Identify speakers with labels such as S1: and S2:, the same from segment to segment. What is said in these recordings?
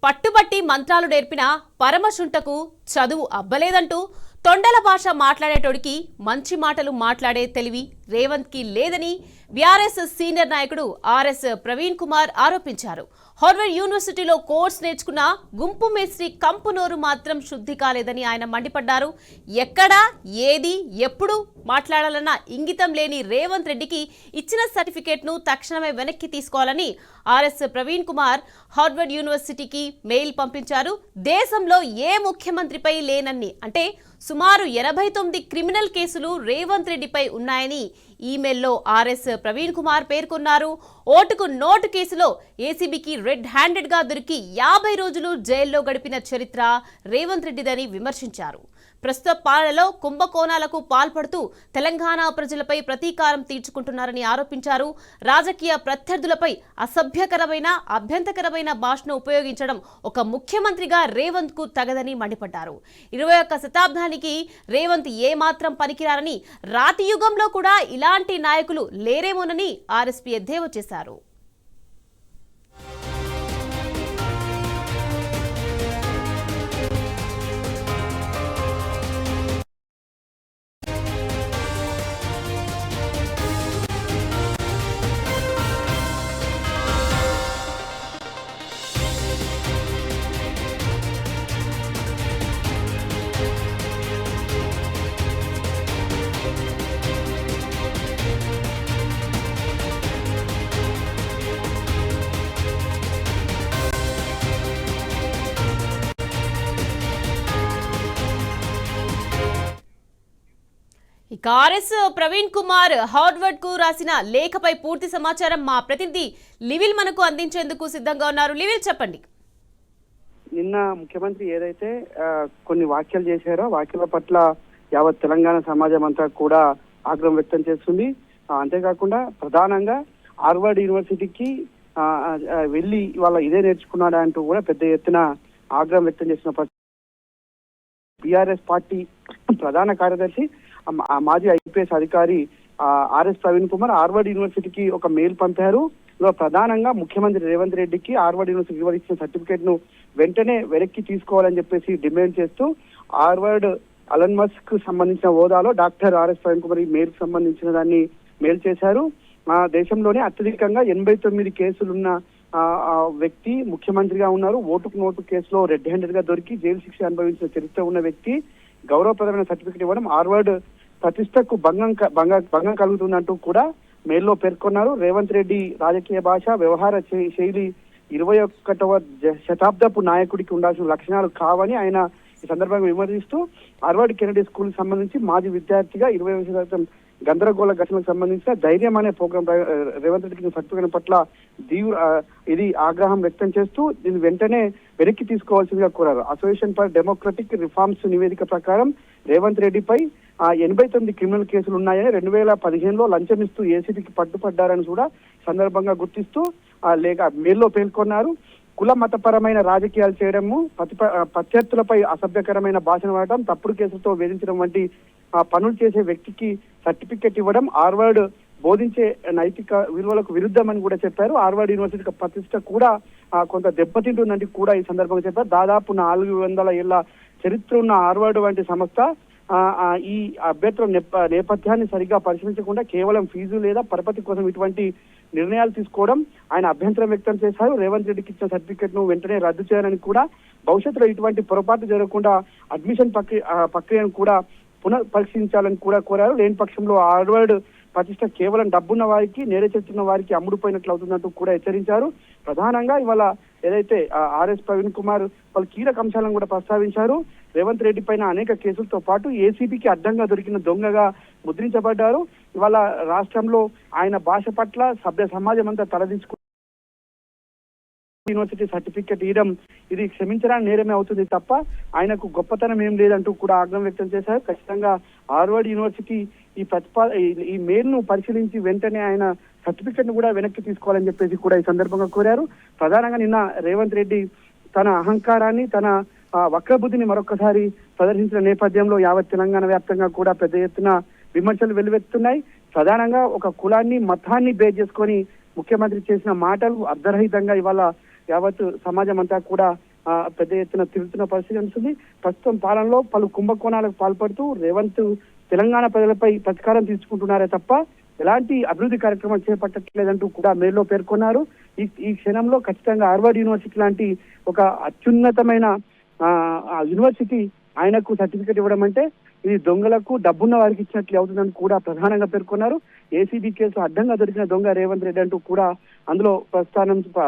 S1: పట్టుబట్టి మంత్రాలు నేర్పిన పరమశుంటకు చదువు అబ్బలేదంటూ తొండల భాష మాట్లాడేటోడికి మంచి మాటలు మాట్లాడే తెలివి రేవంత్ కి లేదని బీఆర్ఎస్ సీనియర్ నాయకుడు ఆర్ఎస్ ప్రవీణ్ కుమార్ ఆరోపించారు. హార్వర్డ్ యూనివర్సిటీలో కోర్స్ నేర్చుకున్న గుంపు మేస్త్రి కంపు నోరు మాత్రం శుద్ధి కాలేదని ఆయన మండిపడ్డారు. ఎక్కడా ఏది ఎప్పుడు మాట్లాడాలన్న ఇంగితం లేని రేవంత్ రెడ్డికి ఇచ్చిన సర్టిఫికేట్ ను తక్షణమే వెనక్కి తీసుకోవాలని ఆర్ఎస్ ప్రవీణ్ కుమార్ హార్వర్డ్ యూనివర్సిటీకి మెయిల్ పంపించారు. దేశంలో ఏ ముఖ్యమంత్రిపై లేనన్ని అంటే సుమారు 89 క్రిమినల్ కేసులు రేవంత్ రెడ్డిపై ఉన్నాయని ఈమెయిల్లో ఆర్ఎస్ ప్రవీణ్ కుమార్ పేర్కొన్నారు. ఓటుకు నోటు కేసులో ఏసీబీకి రెడ్ హ్యాండెడ్ గా దొరికి 50 రోజులు జైల్లో గడిపిన చరిత్ర రేవంత్ రెడ్డిదని విమర్శించారు. ప్రస్తుత పాలనలో కుంభకోణాలకు పాల్పడుతూ తెలంగాణ ప్రజలపై ప్రతీకారం తీర్చుకుంటున్నారని ఆరోపించారు. రాజకీయ ప్రత్యర్థులపై అసభ్యకరమైన అభ్యంతరకరమైన భాషను ఉపయోగించడం ఒక ముఖ్యమంత్రిగా రేవంత్ కు తగదని మండిపడ్డారు. 21వ శతాబ్దానికి రేవంత్ ఏమాత్రం పనికిరారని, రాతి యుగంలో కూడా ఇలాంటి నాయకులు లేరేమోనని ఆర్ఎస్పీ ఎద్దేవా చేశారు. ఇక ఆర్ఎస్ ప్రవీణ్ కుమార్ హార్వర్డ్ కు రాసిన లేఖపై పూర్తి సమాచారం మా ప్రతినిధి లివిల్ మనకు అందించేందుకు సిద్ధంగా ఉన్నారు. లివిల్ చెప్పండి.
S2: నిన్న ముఖ్యమంత్రి ఏదైతే కొన్ని వ్యాఖ్యలు చేశారో వ్యాఖ్యల పట్ల యావత్ తెలంగాణ సమాజం అంతా కూడా ఆగ్రహం వ్యక్తం చేస్తుంది. అంతేకాకుండా ప్రధానంగా హార్వర్డ్ యూనివర్సిటీకి వెళ్ళి వాళ్ళ ఇదే నేర్చుకున్నాడా అంటూ కూడా పెద్ద ఎత్తున ఆగ్రహం వ్యక్తం చేసిన బీఆర్ఎస్ పార్టీ ప్రధాన కార్యదర్శి మాజీ ఐపీఎస్ అధికారి ఆర్ఎస్ ప్రవీణ్ కుమార్ హార్వర్డ్ యూనివర్సిటీకి ఒక మెయిల్ పంపారు. ప్రధానంగా ముఖ్యమంత్రి రేవంత్ రెడ్డికి హార్వర్డ్ యూనివర్సిటీ ఇచ్చిన సర్టిఫికేట్ ను వెంటనే వెనక్కి తీసుకోవాలని చెప్పేసి డిమాండ్ చేస్తూ హార్వర్డ్ అలన్ మస్క్ సంబంధించిన హోదాలో డాక్టర్ ఆర్ఎస్ ప్రవీణ్ కుమార్ ఈ మెయిల్ సంబంధించిన దాన్ని మెయిల్ చేశారు. దేశంలోనే అత్యధికంగా 89 కేసులున్న వ్యక్తి ముఖ్యమంత్రిగా ఉన్నారు. ఓటుకు నోటు కేసులో రెడ్ హ్యాండెడ్ గా దొరికి జైలు శిక్ష అనుభవించిన చరిత్ర ఉన్న వ్యక్తి గౌరవప్రదమైన సర్టిఫికేట్ ఇవ్వడం హార్వర్డ్ ప్రతిష్టకు భంగం కలుగుతుందంటూ కూడా మెయిల్లో పేర్కొన్నారు. రేవంత్ రెడ్డి రాజకీయ భాష వ్యవహార శైలి 21వ శతాబ్దపు నాయకుడికి ఉండాల్సిన లక్షణాలు కావని ఆయన ఈ సందర్భంగా విమర్శిస్తూ హార్వర్డ్ కెనడీ స్కూల్ సంబంధించి మాజీ విద్యార్థిగా 20వ శతాబ్దం గందరగోళ ఘటనకు సంబంధించిన ధైర్యం అనే ప్రోగ్రాం రేవంత్ రెడ్డికి సర్టిఫికేట్ పట్ల ఇది ఆగ్రహం వ్యక్తం చేస్తూ దీన్ని వెంటనే వెనక్కి తీసుకోవాల్సిందిగా కోరారు. అసోసియేషన్ ఫర్ డెమోక్రటిక్ రిఫార్మ్స్ నివేదిక ప్రకారం రేవంత్ రెడ్డిపై 89 క్రిమినల్ కేసులు ఉన్నాయని 2015లో లంచం ఇస్తూ ఏసీబీకి పట్టుపడ్డారని కూడా సందర్భంగా గుర్తిస్తూ లేక మెయిల్లో పేర్కొన్నారు. కుల మతపరమైన రాజకీయాలు చేయడము, ప్రత్యర్థులపై అసభ్యకరమైన భాషను వాడటం, తప్పుడు కేసులతో వేధించడం వంటి పనులు చేసే వ్యక్తికి సర్టిఫికెట్ ఇవ్వడం హార్వర్డ్ బోధించే నైతిక విలువలకు విరుద్ధమని కూడా చెప్పారు. హార్వర్డ్ యూనివర్సిటీ ప్రతిష్ట కూడా కొంత దెబ్బతింటుందని కూడా ఈ సందర్భంగా చెప్పారు. దాదాపు 400 ఏళ్ల చరిత్ర ఉన్న హార్వర్డ్ వంటి సంస్థ ఈ అభ్యర్థుల నేపథ్యాన్ని సరిగ్గా పరిశీలించకుండా కేవలం ఫీజు లేదా పరపతి కోసం ఇటువంటి నిర్ణయాలు తీసుకోవడం ఆయన అభ్యంతరం వ్యక్తం చేశారు. రేవంత్ రెడ్డికి ఇచ్చిన సర్టిఫికేట్ ను వెంటనే రద్దు చేయాలని కూడా, భవిష్యత్తులో ఇటువంటి పొరపాటు జరగకుండా అడ్మిషన్ ప్రక్రియను కూడా పునఃపరిశీలించాలని కూడా కోరారు. లేని పక్షంలో హార్వర్డ్ ప్రతిష్ట కేవలం డబ్బున్న వారికి, నేర చేస్తున్న వారికి అమ్ముడుపోయినట్లు అవుతుందంటూ కూడా హెచ్చరించారు. ప్రధానంగా ఇవాళ ఏదైతే ఆర్ఎస్ ప్రవీణ్ కుమార్ వాళ్ళు కీలక అంశాలను కూడా ప్రస్తావించారు. రేవంత్ రెడ్డి పైన అనేక కేసులతో పాటు ఏసీబీకి అడ్డంగా దొరికిన దొంగగా ముద్రించబడ్డారు. ఇవాళ రాష్ట్రంలో ఆయన భాష పట్ల సభ్య సమాజం అంతా తలదించుకు యూనివర్సిటీ సర్టిఫికెట్ ఇవ్వడం ఇది క్షమించడానికి నేరమే అవుతుంది తప్ప ఆయనకు గొప్పతనం ఏం లేదంటూ కూడా ఆగ్రహం వ్యక్తం చేశారు. ఖచ్చితంగా హార్వర్డ్ యూనివర్సిటీ ఈ మెయిల్ ను పరిశీలించి వెంటనే ఆయన సర్టిఫికెట్ ను కూడా వెనక్కి తీసుకోవాలని చెప్పేసి కూడా ఈ సందర్భంగా కోరారు. ప్రధానంగా నిన్న రేవంత్ రెడ్డి తన అహంకారాన్ని, తన వక్రబుద్ధిని మరొకసారి ప్రదర్శించిన నేపథ్యంలో యావత్ తెలంగాణ వ్యాప్తంగా కూడా పెద్ద ఎత్తున విమర్శలు వెల్లువెత్తున్నాయి. ప్రధానంగా ఒక కులాన్ని, మతాన్ని బేస్ చేసుకొని ముఖ్యమంత్రి చేసిన మాటలు అర్ధరహితంగా ఇవాళ యావత్ సమాజం అంతా కూడా పెద్ద ఎత్తున తిరుగుతున్న పరిస్థితి కనిపిస్తుంది. ప్రస్తుతం పాలనలో పలు కుంభకోణాలకు పాల్పడుతూ రేవంత్ తెలంగాణ ప్రజలపై ప్రతీకారం తీసుకుంటున్నారే తప్ప ఎలాంటి అభివృద్ధి కార్యక్రమాలు చేపట్టట్లేదంటూ కూడా మేల్లో పేర్కొన్నారు. ఈ క్షణంలో ఖచ్చితంగా హార్వర్డ్ యూనివర్సిటీ లాంటి ఒక అత్యున్నతమైన యూనివర్సిటీ ఆయనకు సర్టిఫికేట్ ఇవ్వడం అంటే ఇది దొంగలకు డబ్బున్న వారికి ఇచ్చినట్లు అవుతుందని కూడా ప్రధానంగా పేర్కొన్నారు. ఏసీబీ కేసు అడ్డంగా దొరికిన దొంగ రేవంత్ రెడ్డి అంటూ కూడా అందులో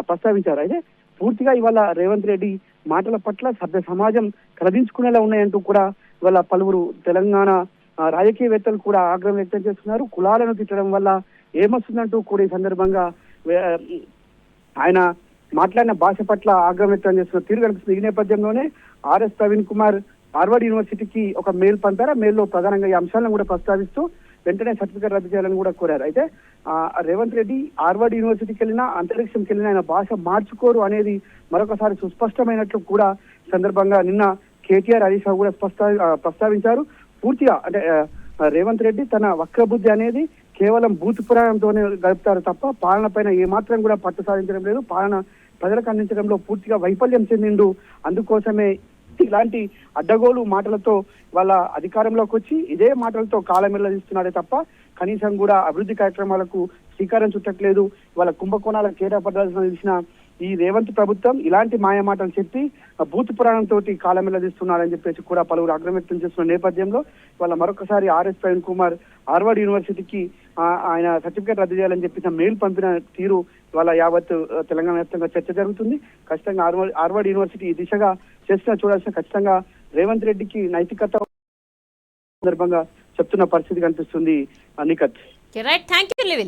S2: ప్రస్తావించారు. అయితే పూర్తిగా ఇవాళ రేవంత్ రెడ్డి మాటల పట్ల సభ్య సమాజం కలదించుకునేలా ఉన్నాయంటూ కూడా ఇవాళ పలువురు తెలంగాణ రాజకీయవేత్తలు కూడా ఆగ్రహం వ్యక్తం చేస్తున్నారు. కులాలను తిట్టడం వల్ల ఏమొస్తుందంటూ కూడా ఈ సందర్భంగా ఆయన మాట్లాడిన భాష పట్ల ఆగ్రహం వ్యక్తం చేస్తున్న తీరు కనిపిస్తుంది. ఈ నేపథ్యంలోనే ఆర్ఎస్ ప్రవీణ్ కుమార్ హార్వర్డ్ యూనివర్సిటీకి ఒక మెయిల్ పంపారు. ఆ మెయిల్లో ప్రధానంగా ఈ అంశాలను కూడా ప్రస్తావిస్తూ వెంటనే సర్టిఫికేట్ రద్దు చేయాలని కూడా కోరారు. అయితే రేవంత్ రెడ్డి హార్వర్డ్ యూనివర్సిటీకి వెళ్ళినా అంతరిక్షంకి వెళ్ళినా ఆయన భాష మార్చుకోరు అనేది మరొకసారి సుస్పష్టమైనట్లు కూడా సందర్భంగా నిన్న కేటీఆర్ హరీష్ రావు కూడా ప్రస్తావించారు. పూర్తిగా అంటే రేవంత్ రెడ్డి తన వక్రబుద్ధి అనేది కేవలం బూత్ పురాణంతోనే గడుపుతారు తప్ప పాలన పైన ఏమాత్రం కూడా పట్టు సాధించడం లేదు. పాలన ప్రజలకు అందించడంలో పూర్తిగా వైఫల్యం చెందిండు. అందుకోసమే ఇలాంటి అడ్డగోలు మాటలతో వాళ్ళ అధికారంలోకి వచ్చి ఇదే మాటలతో కాలమెల్లదిస్తున్నాడే తప్ప కనీసం కూడా అభివృద్ధి కార్యక్రమాలకు శ్రీకారం చుట్టట్లేదు. వాళ్ళ కుంభకోణాల కేటాపడాల్సిన తెలిసిన ఈ రేవంత్ ప్రభుత్వం ఇలాంటి మాయమాటలు చెప్పి బూత్ పురాణంతో కాలమెల్లదిస్తున్నారని చెప్పేసి కూడా పలువురు ఆగ్రహం వ్యక్తం చేస్తున్న నేపథ్యంలో వాళ్ళ మరొకసారి ఆర్ఎస్ ప్రవీణ్ కుమార్ హార్వర్డ్ యూనివర్సిటీకి ఆయన సర్టిఫికేట్ రద్దు చేయాలని చెప్పిన మెయిల్ పంపిన తీరు వాళ్ళ యావత్ తెలంగాణ వ్యాప్తంగా చర్చ జరుగుతుంది. ఖచ్చితంగా హార్వర్డ్ యూనివర్సిటీ ఈ దిశగా చేస్తున్నా చూడాల్సిన ఖచ్చితంగా రేవంత్ రెడ్డికి నైతికత సందర్భంగా చెప్తున్న పరిస్థితి కనిపిస్తుంది. నిఖత్.
S1: Right, thank you.